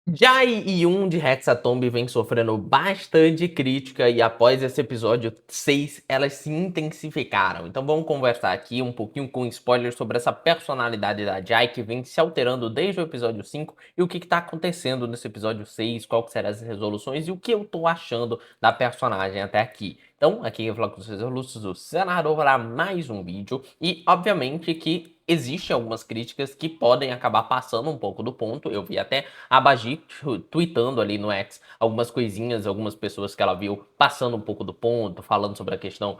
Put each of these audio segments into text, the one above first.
Jai e Yun de Hexatomb vem sofrendo bastante crítica e após esse episódio 6, elas se intensificaram. Então vamos conversar aqui um pouquinho com spoilers sobre essa personalidade da Jai que vem se alterando desde o episódio 5 e o que está acontecendo nesse episódio 6, qual que serão as resoluções e o que eu tô achando da personagem até aqui. Então, aqui eu falo com vocês, Lúcio, o senador, para mais um vídeo e, obviamente, que existem algumas críticas que podem acabar passando um pouco do ponto. Eu vi até a Bagi tweetando ali no X algumas coisinhas, algumas pessoas que ela viu passando um pouco do ponto, falando sobre a questão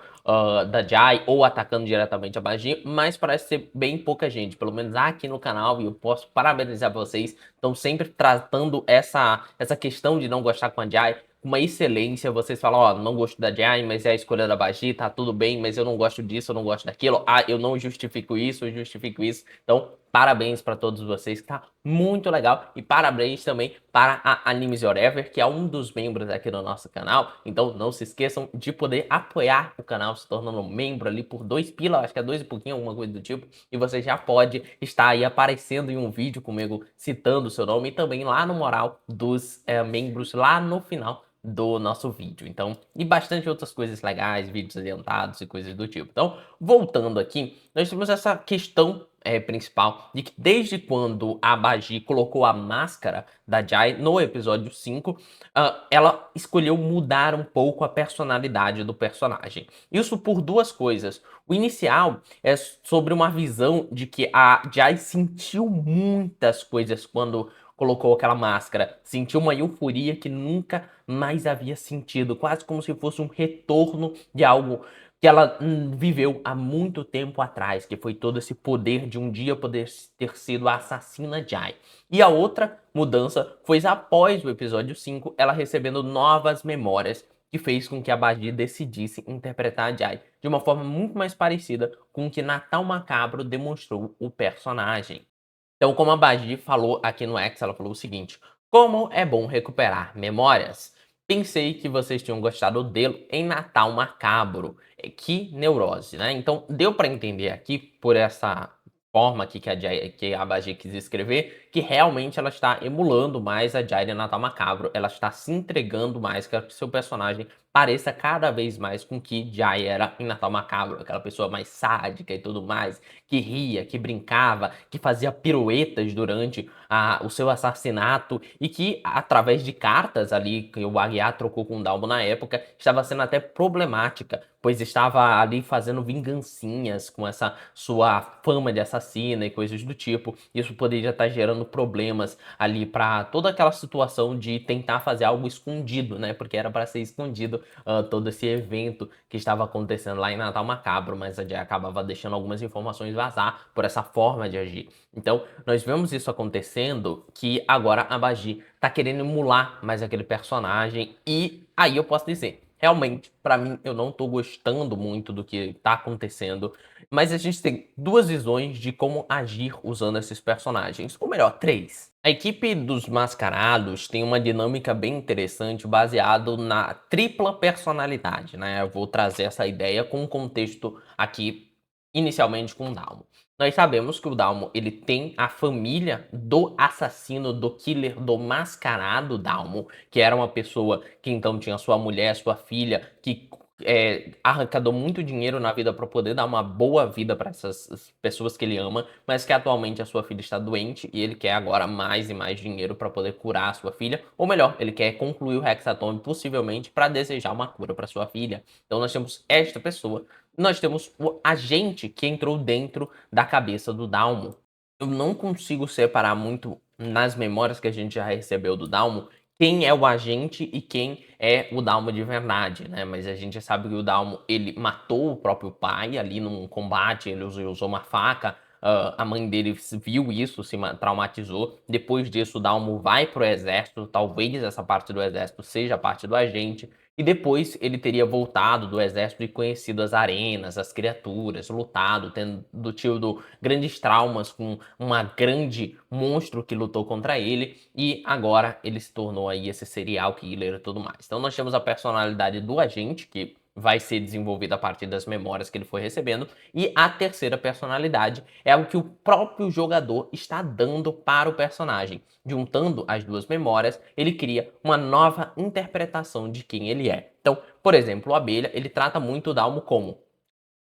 da Jai ou atacando diretamente a Bagi, mas parece ser bem pouca gente, pelo menos aqui no canal, e eu posso parabenizar vocês, estão sempre tratando essa questão de não gostar com a Jai com uma excelência. Vocês falam, ó, não gosto da Jai, mas é a escolha da Bagi, tá tudo bem, mas eu não gosto disso, eu não gosto daquilo, ah, eu não justifico isso, eu justifico isso. Então, parabéns para todos vocês, que tá muito legal. E parabéns também para a Animes Whatever, que é um dos membros aqui do nosso canal. Então não se esqueçam de poder apoiar o canal se tornando um membro ali por 2 pila, acho que é 2 e pouquinho, alguma coisa do tipo. E você já pode estar aí aparecendo em um vídeo comigo citando o seu nome e também lá no moral dos membros lá no final do nosso vídeo. Então, e bastante outras coisas legais, vídeos adiantados e coisas do tipo. Então, voltando aqui, nós temos essa questão principal de que desde quando a Bagi colocou a máscara da Jai no episódio 5, ela escolheu mudar um pouco a personalidade do personagem. Isso por duas coisas. O inicial é sobre uma visão de que a Jai sentiu muitas coisas quando colocou aquela máscara, sentiu uma euforia que nunca mais havia sentido, quase como se fosse um retorno de algo que ela viveu há muito tempo atrás, que foi todo esse poder de um dia poder ter sido a assassina Jai. E a outra mudança foi após o episódio 5, ela recebendo novas memórias, que fez com que a Bagi decidisse interpretar a Jai de uma forma muito mais parecida com o que Natal Macabro demonstrou o personagem. Então, como a Bagi falou aqui no X, ela falou o seguinte: como é bom recuperar memórias. Pensei que vocês tinham gostado dele em Natal Macabro. Que neurose, né? Então, deu para entender aqui, por essa forma aqui que a Bagi quis escrever, que realmente ela está emulando mais a Jai de Natal Macabro. Ela está se entregando mais, que seu personagem pareça cada vez mais com que Jai era em Natal Macabro. Aquela pessoa mais sádica e tudo mais, que ria, que brincava, que fazia piruetas durante o seu assassinato e que, através de cartas ali que o Aguiar trocou com o Dalmo na época, estava sendo até problemática, pois estava ali fazendo vingancinhas com essa sua fama de assassina e coisas do tipo. Isso poderia estar gerando problemas ali para toda aquela situação de tentar fazer algo escondido, né? Porque era para ser escondido todo esse evento que estava acontecendo lá em Natal Macabro, mas a Jay acabava deixando algumas informações vazar por essa forma de agir. Então, nós vemos isso acontecendo, que agora a Bagi tá querendo emular mais aquele personagem, e aí eu posso dizer, realmente, pra mim, eu não tô gostando muito do que tá acontecendo, mas a gente tem duas visões de como agir usando esses personagens, ou melhor, três. A equipe dos Mascarados tem uma dinâmica bem interessante baseado na tripla personalidade, né? Eu vou trazer essa ideia com um contexto aqui, inicialmente com o Dalmo. Nós sabemos que o Dalmo, ele tem a família do assassino, do killer, do mascarado Dalmo, que era uma pessoa que então tinha sua mulher, sua filha, que arrecadou muito dinheiro na vida para poder dar uma boa vida para essas pessoas que ele ama, mas que atualmente a sua filha está doente e ele quer agora mais e mais dinheiro para poder curar a sua filha, ou melhor, ele quer concluir o Hexatomb possivelmente para desejar uma cura para sua filha. Então nós temos esta pessoa, nós temos o agente que entrou dentro da cabeça do Dalmo. Eu não consigo separar muito nas memórias que a gente já recebeu do Dalmo quem é o agente e quem é o Dalmo de verdade, né? Mas a gente sabe que o Dalmo, ele matou o próprio pai ali num combate, ele usou uma faca, a mãe dele viu isso, se traumatizou. Depois disso, o Dalmo vai pro exército, talvez essa parte do exército seja a parte do agente. E depois ele teria voltado do exército e conhecido as arenas, as criaturas, lutado, tendo tido grandes traumas com uma grande monstro que lutou contra ele. E agora ele se tornou aí esse serial killer e tudo mais. Então nós temos a personalidade do agente, que vai ser desenvolvido a partir das memórias que ele foi recebendo. E a terceira personalidade é o que o próprio jogador está dando para o personagem. Juntando as duas memórias, ele cria uma nova interpretação de quem ele é. Então, por exemplo, o Abelha, ele trata muito o Dalmo como: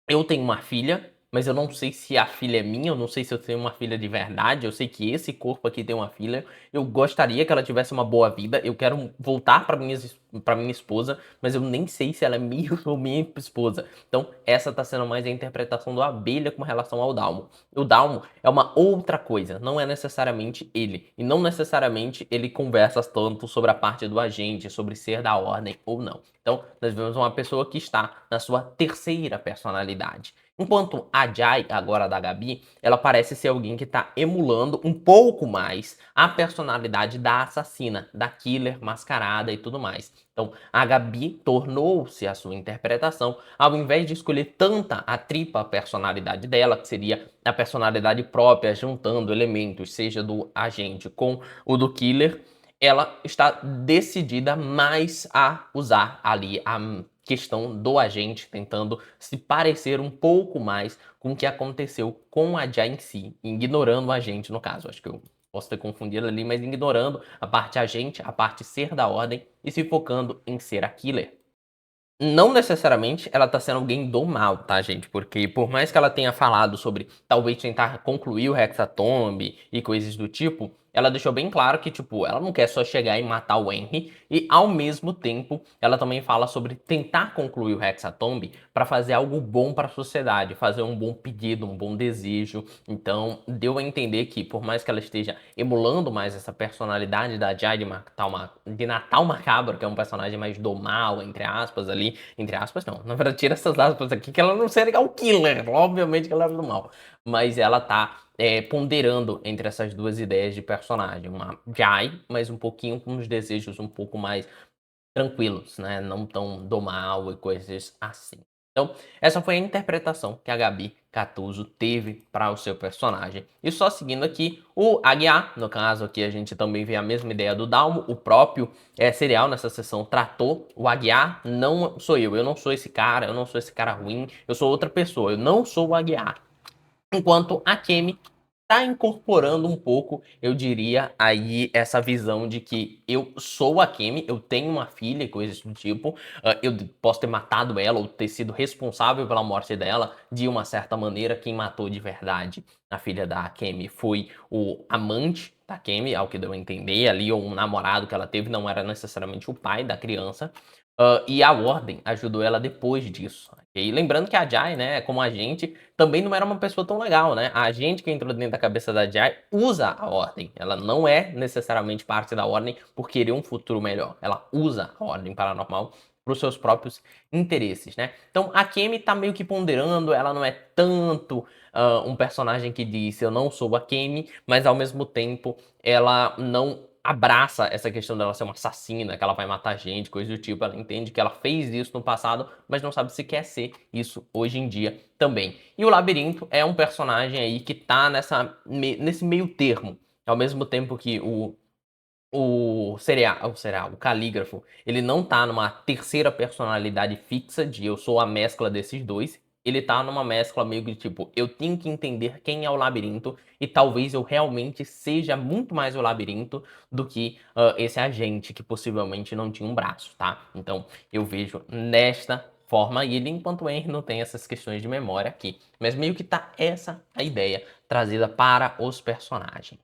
eu tenho uma filha, mas eu não sei se a filha é minha, eu não sei se eu tenho uma filha de verdade, eu sei que esse corpo aqui tem uma filha, eu gostaria que ela tivesse uma boa vida, eu quero voltar para minha esposa, mas eu nem sei se ela é minha ou minha esposa. Então, essa tá sendo mais a interpretação do Abelha com relação ao Dalmo. O Dalmo é uma outra coisa, não é necessariamente ele, e não necessariamente ele conversa tanto sobre a parte do agente, sobre ser da ordem ou não. Então, nós vemos uma pessoa que está na sua terceira personalidade. Enquanto a Jai, agora da Gabi, ela parece ser alguém que está emulando um pouco mais a personalidade da assassina, da killer mascarada e tudo mais. Então, a Gabi tornou-se a sua interpretação, ao invés de escolher tanta a tripla personalidade dela, que seria a personalidade própria, juntando elementos, seja do agente com o do killer, ela está decidida mais a usar ali a questão do agente, tentando se parecer um pouco mais com o que aconteceu com a Jai em si, ignorando o agente no caso. Acho que eu posso ter confundido ali, mas ignorando a parte agente, a parte ser da ordem e se focando em ser a killer. Não necessariamente ela tá sendo alguém do mal, tá, gente? Porque por mais que ela tenha falado sobre talvez tentar concluir o Hexatomb e coisas do tipo, ela deixou bem claro que, tipo, ela não quer só chegar e matar o Henry, e ao mesmo tempo ela também fala sobre tentar concluir o Hexatomb para fazer algo bom para a sociedade, fazer um bom pedido, um bom desejo. Então, deu a entender que, por mais que ela esteja emulando mais essa personalidade da Jai de Natal Macabro, que é um personagem mais do mal, entre aspas, ali. Entre aspas, não. Na verdade, tira essas aspas aqui, que ela não seria o killer. Obviamente que ela é do mal. Mas ela tá ponderando entre essas duas ideias de personagem. Uma Jai, mas um pouquinho com os desejos um pouco mais tranquilos, né? Não tão do mal e coisas assim. Então, essa foi a interpretação que a Gabi Catuzzo teve para o seu personagem. E só seguindo aqui, o Aguiar, no caso aqui a gente também vê a mesma ideia do Dalmo, o próprio serial nessa sessão tratou o Aguiar, não sou eu não sou esse cara, eu não sou esse cara ruim, eu sou outra pessoa, eu não sou o Aguiar. Enquanto a Kemi tá incorporando um pouco, eu diria, aí essa visão de que eu sou a Kemi, eu tenho uma filha e coisas do tipo, eu posso ter matado ela ou ter sido responsável pela morte dela de uma certa maneira. Quem matou de verdade a filha da Kemi foi o amante da Kemi, ao que deu a entender ali, ou um namorado que ela teve, não era necessariamente o pai da criança. E a Ordem ajudou ela depois disso. E lembrando que a Jai, né, como agente, também não era uma pessoa tão legal, né? A agente que entrou dentro da cabeça da Jai usa a Ordem. Ela não é necessariamente parte da Ordem por querer um futuro melhor. Ela usa a Ordem Paranormal para os seus próprios interesses, né? Então a Kemi tá meio que ponderando, ela não é tanto um personagem que diz eu não sou a Kemi, mas ao mesmo tempo ela não abraça essa questão dela ser uma assassina, que ela vai matar gente, coisa do tipo. Ela entende que ela fez isso no passado, mas não sabe se quer ser isso hoje em dia também. E o Labirinto é um personagem aí que tá nesse meio termo. Ao mesmo tempo que o Calígrafo, ele não tá numa terceira personalidade fixa de eu sou a mescla desses dois. Ele tá numa mescla meio que tipo, eu tenho que entender quem é o Labirinto e talvez eu realmente seja muito mais o Labirinto do que esse agente que possivelmente não tinha um braço, tá? Então eu vejo nesta forma ele, enquanto o Henry não tem essas questões de memória aqui. Mas meio que tá essa a ideia trazida para os personagens.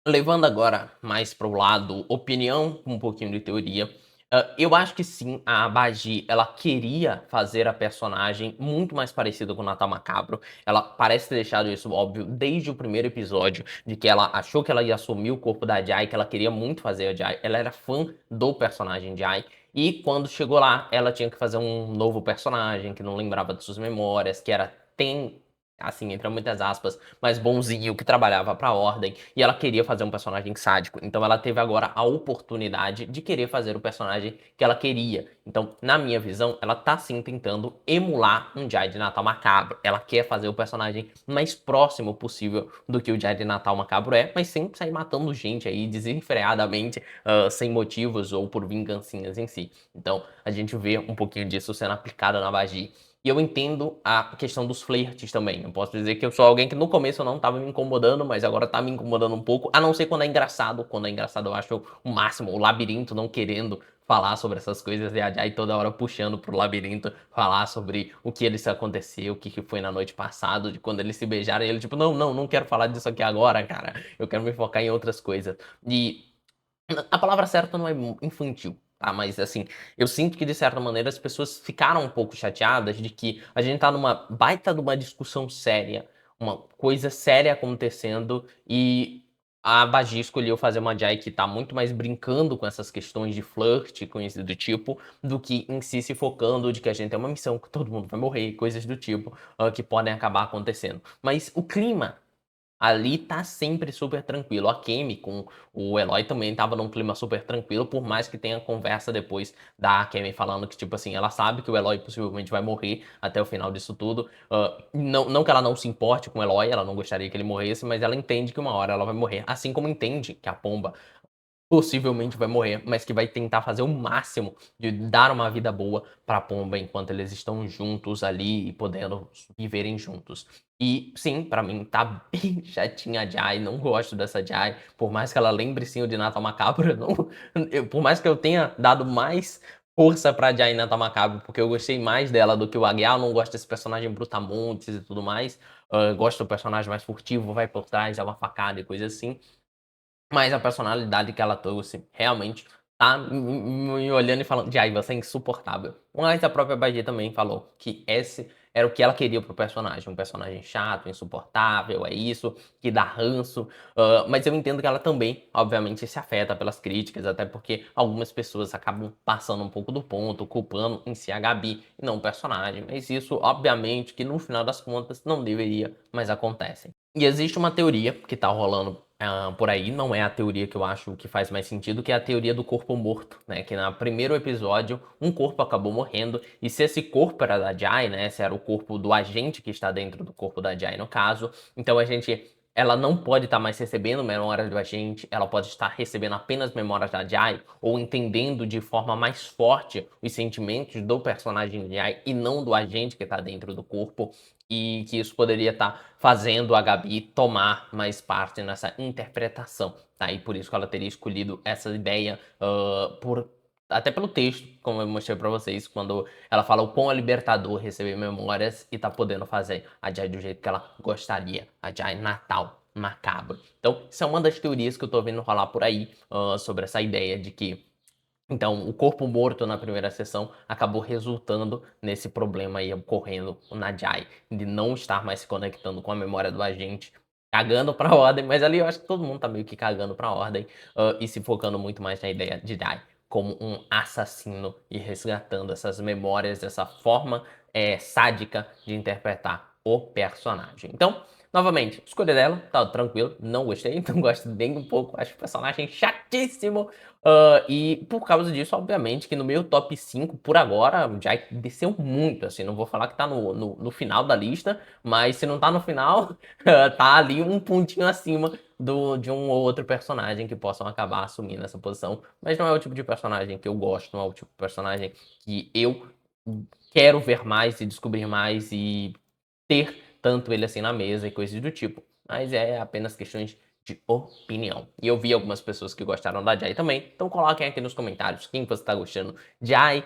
Levando agora mais para o lado opinião, com um pouquinho de teoria, eu acho que sim, a Bagi, ela queria fazer a personagem muito mais parecida com o Natal Macabro. Ela parece ter deixado isso óbvio desde o primeiro episódio, de que ela achou que ela ia assumir o corpo da Jai, que ela queria muito fazer a Jai. Ela era fã do personagem Jai. E quando chegou lá, ela tinha que fazer um novo personagem, que não lembrava de suas memórias, que era assim, entre muitas aspas, mais bonzinho, que trabalhava pra ordem, e ela queria fazer um personagem sádico. Então ela teve agora a oportunidade de querer fazer o personagem que ela queria. Então, na minha visão, ela tá sim tentando emular um Jai de Natal Macabro. Ela quer fazer o personagem mais próximo possível do que o Jai de Natal Macabro é, mas sem sair matando gente aí desenfreadamente, sem motivos ou por vingancinhas em si. Então, a gente vê um pouquinho disso sendo aplicado na Bagi. E eu entendo a questão dos flertes também. Eu posso dizer que eu sou alguém que no começo não tava me incomodando, mas agora tá me incomodando um pouco. A não ser quando é engraçado. Quando é engraçado eu acho o máximo. O labirinto não querendo falar sobre essas coisas e a Jai toda hora puxando pro labirinto falar sobre o que eles aconteceu, o que foi na noite passada, de quando eles se beijaram. E ele tipo, não quero falar disso aqui agora, cara. Eu quero me focar em outras coisas. E a palavra certa não é infantil, tá? Mas assim, eu sinto que de certa maneira as pessoas ficaram um pouco chateadas de que a gente tá numa baita de uma discussão séria, uma coisa séria acontecendo e a Bagi escolheu fazer uma Jai que tá muito mais brincando com essas questões de flirt, coisas do tipo, do que em si se focando de que a gente tem uma missão que todo mundo vai morrer, coisas do tipo, que podem acabar acontecendo. Mas o clima ali tá sempre super tranquilo. A Kemi com o Eloy também tava num clima super tranquilo, por mais que tenha conversa depois da Kemi falando que, tipo assim, ela sabe que o Eloy possivelmente vai morrer até o final disso tudo. Não que ela não se importe com o Eloy, ela não gostaria que ele morresse, mas ela entende que uma hora ela vai morrer. Assim como entende que a Pomba possivelmente vai morrer, mas que vai tentar fazer o máximo de dar uma vida boa pra Pomba enquanto eles estão juntos ali e podendo viverem juntos. E sim, pra mim tá bem chatinha a Jai, não gosto dessa Jai, por mais que ela lembre sim o de Natal Macabro, por mais que eu tenha dado mais força pra Jai em Natal Macabro, porque eu gostei mais dela do que o Aguiar, eu não gosto desse personagem brutamontes e tudo mais, gosto do personagem mais furtivo, vai por trás, dá uma facada e coisa assim. Mas a personalidade que ela trouxe realmente tá me olhando e falando: "Jai, você é insuportável". Mas a própria Bagi também falou que esse era o que ela queria pro personagem, um personagem chato, insuportável, é isso, que dá ranço. Mas eu entendo que ela também, obviamente, se afeta pelas críticas, até porque algumas pessoas acabam passando um pouco do ponto, culpando em si a Gabi e não o personagem. Mas isso, obviamente, que no final das contas não deveria, mas acontece. E existe uma teoria que tá rolando por aí, não é a teoria que eu acho que faz mais sentido, que é a teoria do corpo morto, né? Que no primeiro episódio, um corpo acabou morrendo, e se esse corpo era da Jai, né? Se era o corpo do agente que está dentro do corpo da Jai, no caso, então ela não pode estar mais recebendo memórias do agente, ela pode estar recebendo apenas memórias da Jai, ou entendendo de forma mais forte os sentimentos do personagem Jai e não do agente que está dentro do corpo, e que isso poderia estar fazendo a Gabi tomar mais parte nessa interpretação, tá? E por isso que ela teria escolhido essa ideia, até pelo texto, como eu mostrei pra vocês, quando ela fala o quão é libertador receber memórias e tá podendo fazer a Jai do jeito que ela gostaria, a Jai Natal Macabro. Então, isso é uma das teorias que eu tô vendo rolar por aí, sobre essa ideia de que então, o corpo morto na primeira sessão acabou resultando nesse problema aí ocorrendo na Jai, de não estar mais se conectando com a memória do agente, cagando pra ordem, mas ali eu acho que todo mundo tá meio que cagando pra ordem, e se focando muito mais na ideia de Jai como um assassino e resgatando essas memórias, essa forma sádica de interpretar o personagem. Então, novamente, escolha dela, tá tranquilo, não gostei, não gosto nem um pouco, acho o personagem chatíssimo, e por causa disso, obviamente, que no meu top 5, por agora, já desceu muito, assim, não vou falar que tá no final da lista, mas se não tá no final, tá ali um pontinho acima de um ou outro personagem que possam acabar assumindo essa posição, mas não é o tipo de personagem que eu gosto, não é o tipo de personagem que eu quero ver mais e descobrir mais e ter tanto ele assim na mesa e coisas do tipo. Mas é apenas questões de opinião. E eu vi algumas pessoas que gostaram da Jai também, então coloquem aqui nos comentários quem você tá gostando. Jai,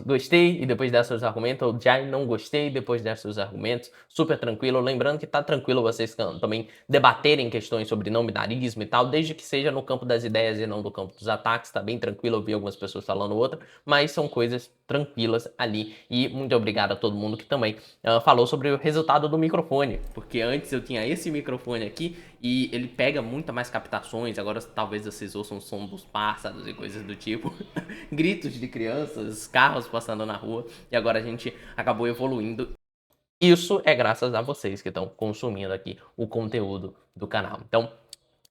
gostei e depois der seus argumentos, ou Jai, não gostei e depois der seus argumentos. Super tranquilo. Lembrando que tá tranquilo vocês também debaterem questões sobre não binarismo e tal, desde que seja no campo das ideias e não no campo dos ataques. Tá bem tranquilo, eu vi algumas pessoas falando outra, mas são coisas tranquilas ali. E muito obrigado a todo mundo que também falou sobre o resultado do microfone, porque antes eu tinha esse microfone aqui e ele pega muita mais captações, agora talvez vocês ouçam o som dos pássaros e coisas do tipo, gritos de crianças, carros passando na rua, e agora a gente acabou evoluindo Isso é graças a vocês que estão consumindo aqui o conteúdo do canal. Então,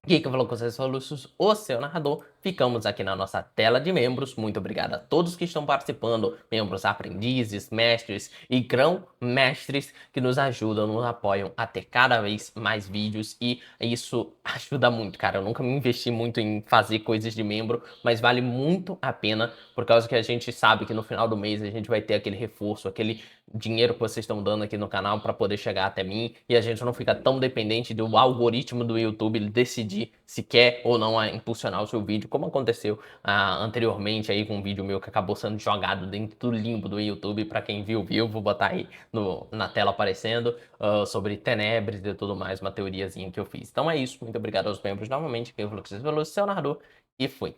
quem que falou com vocês foi o Lúcio, o seu narrador. Ficamos aqui na nossa tela de membros. Muito obrigado a todos que estão participando, membros aprendizes, mestres e grão-mestres que nos ajudam, nos apoiam a ter cada vez mais vídeos e isso ajuda muito, cara. Eu nunca me investi muito em fazer coisas de membro, mas vale muito a pena por causa que a gente sabe que no final do mês a gente vai ter aquele reforço, aquele dinheiro que vocês estão dando aqui no canal para poder chegar até mim e a gente não fica tão dependente do algoritmo do YouTube decidir se quer ou não impulsionar o seu vídeo, como aconteceu anteriormente aí com um vídeo meu que acabou sendo jogado dentro do limbo do YouTube. Para quem viu, vou botar aí na tela aparecendo sobre tenebres e tudo mais, uma teoriazinha que eu fiz. Então é isso, muito obrigado aos membros novamente, que eu falei que vocês falou, seu narrador, e fui.